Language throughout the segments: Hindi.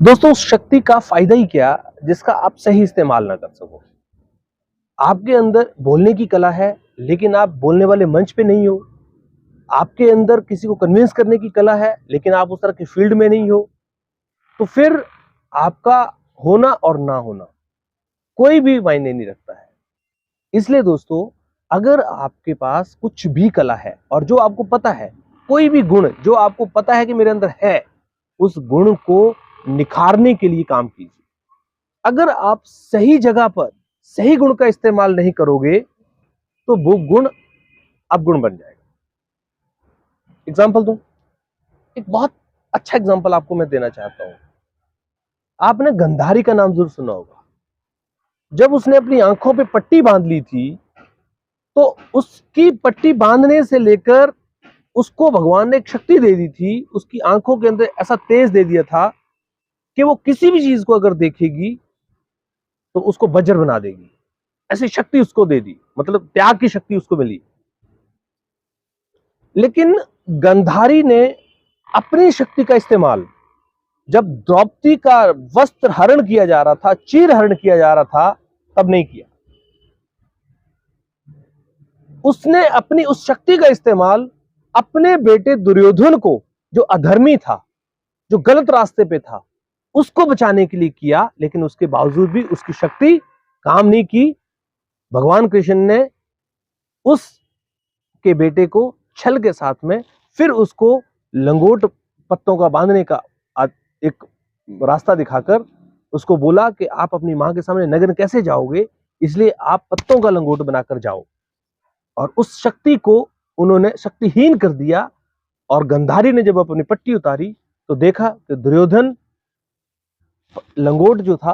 दोस्तों उस शक्ति का फायदा ही क्या जिसका आप सही इस्तेमाल ना कर सको। आपके अंदर बोलने की कला है लेकिन आप बोलने वाले मंच पे नहीं हो। आपके अंदर किसी को कन्विंस करने की कला है लेकिन आप उस तरह की फील्ड में नहीं हो। तो फिर आपका होना और ना होना कोई भी मायने नहीं रखता है। इसलिए दोस्तों, अगर आपके पास कुछ भी कला है और जो आपको पता है, कोई भी गुण जो आपको पता है कि मेरे अंदर है, उस गुण को निखारने के लिए काम कीजिए। अगर आप सही जगह पर सही गुण का इस्तेमाल नहीं करोगे तो वो गुण अवगुण बन जाएगा। एग्जाम्पल दूं, एक बहुत अच्छा एग्जाम्पल आपको मैं देना चाहता हूं। आपने गंधारी का नाम जरूर सुना होगा। जब उसने अपनी आंखों पे पट्टी बांध ली थी तो उसकी पट्टी बांधने से लेकर उसको भगवान ने एक शक्ति दे दी थी। उसकी आंखों के अंदर ऐसा तेज दे दिया था कि वो किसी भी चीज को अगर देखेगी तो उसको वज्र बना देगी। ऐसी शक्ति उसको दे दी, मतलब त्याग की शक्ति उसको मिली। लेकिन गंधारी ने अपनी शक्ति का इस्तेमाल जब द्रौपदी का वस्त्र हरण किया जा रहा था, चीर हरण किया जा रहा था, तब नहीं किया। उसने अपनी उस शक्ति का इस्तेमाल अपने बेटे दुर्योधन को, जो अधर्मी था, जो गलत रास्ते पे था, उसको बचाने के लिए किया। लेकिन उसके बावजूद भी उसकी शक्ति काम नहीं की। भगवान कृष्ण ने उसके बेटे को छल के साथ में फिर उसको लंगोट पत्तों का बांधने का एक रास्ता दिखाकर उसको बोला कि आप अपनी मां के सामने नग्न कैसे जाओगे, इसलिए आप पत्तों का लंगोट बनाकर जाओ। और उस शक्ति को उन्होंने शक्तिहीन कर दिया। और गंधारी ने जब अपनी पट्टी उतारी तो देखा कि दुर्योधन लंगोट जो था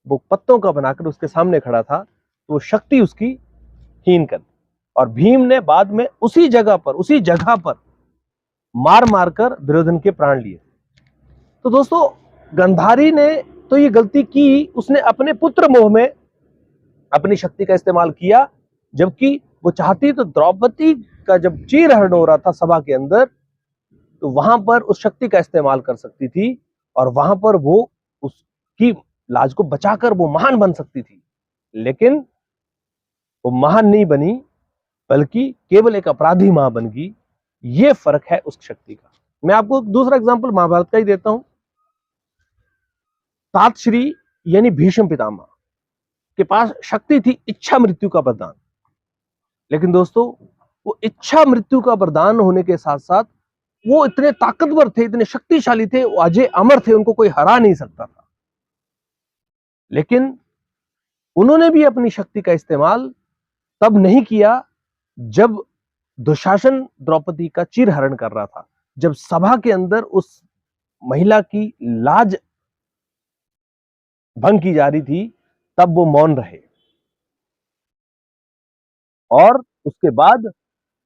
वो पत्तों का बनाकर उसके सामने खड़ा था, तो वो शक्ति उसकी हीन कर दी। और भीम ने बाद में उसी जगह पर मार मारकर दुर्योधन के प्राण लिए। तो दोस्तों, गंधारी ने तो ये गलती की, उसने अपने पुत्र मोह में अपनी शक्ति का इस्तेमाल किया। जबकि वो चाहती तो द्रौपदी का जब चीरहरण हो रहा था सभा के अंदर, तो वहां पर उस शक्ति का इस्तेमाल कर सकती थी और वहां पर वो उसकी लाज को बचाकर वो महान बन सकती थी। लेकिन वो महान नहीं बनी, बल्कि केवल एक अपराधी मां बन गई। ये फर्क है उस शक्ति का। मैं आपको दूसरा एग्जांपल महाभारत का ही देता हूं। तात श्री यानी भीष्म पितामह के पास शक्ति थी इच्छा मृत्यु का वरदान। लेकिन दोस्तों, वो इच्छा मृत्यु का वरदान होने के साथ साथ वो इतने ताकतवर थे, इतने शक्तिशाली थे, वो अजय अमर थे, उनको कोई हरा नहीं सकता था। लेकिन उन्होंने भी अपनी शक्ति का इस्तेमाल तब नहीं किया जब दुशासन द्रौपदी का चीरहरण कर रहा था। जब सभा के अंदर उस महिला की लाज भंग की जा रही थी, तब वो मौन रहे। और उसके बाद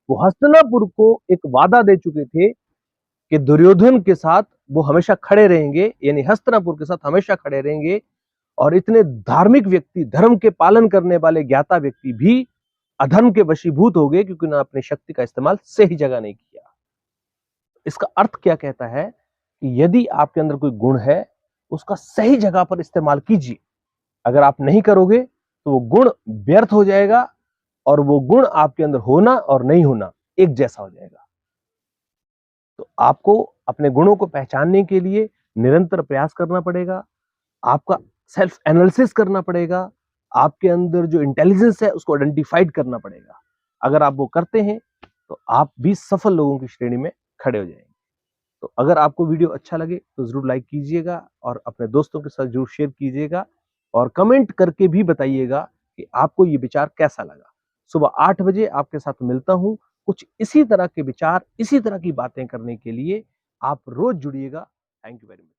वो हस्तिनापुर को एक वादा दे चुके थे कि दुर्योधन के साथ वो हमेशा खड़े रहेंगे, यानी हस्तिनापुर के साथ हमेशा खड़े रहेंगे। और इतने धार्मिक व्यक्ति, धर्म के पालन करने वाले ज्ञाता व्यक्ति भी अधर्म के वशीभूत हो गए क्योंकि उन्होंने अपनी शक्ति का इस्तेमाल सही जगह नहीं किया। इसका अर्थ क्या कहता है कि यदि आपके अंदर कोई गुण है, उसका सही जगह पर इस्तेमाल कीजिए। अगर आप नहीं करोगे तो वो गुण व्यर्थ हो जाएगा और वो गुण आपके अंदर होना और नहीं होना एक जैसा हो जाएगा। तो आपको अपने गुणों को पहचानने के लिए निरंतर प्रयास करना पड़ेगा। आपका सेल्फ एनालिसिस करना पड़ेगा। आपके अंदर जो इंटेलिजेंस है उसको आइडेंटिफाइड करना पड़ेगा। अगर आप वो करते हैं तो आप भी सफल लोगों की श्रेणी में खड़े हो जाएंगे। तो अगर आपको वीडियो अच्छा लगे तो जरूर लाइक कीजिएगा और अपने दोस्तों के साथ जरूर शेयर कीजिएगा और कमेंट करके भी बताइएगा कि आपको ये विचार कैसा लगा। सुबह 8 बजे आपके साथ मिलता हूं कुछ इसी तरह के विचार, इसी तरह की बातें करने के लिए। आप रोज जुड़िएगा। Thank you very much.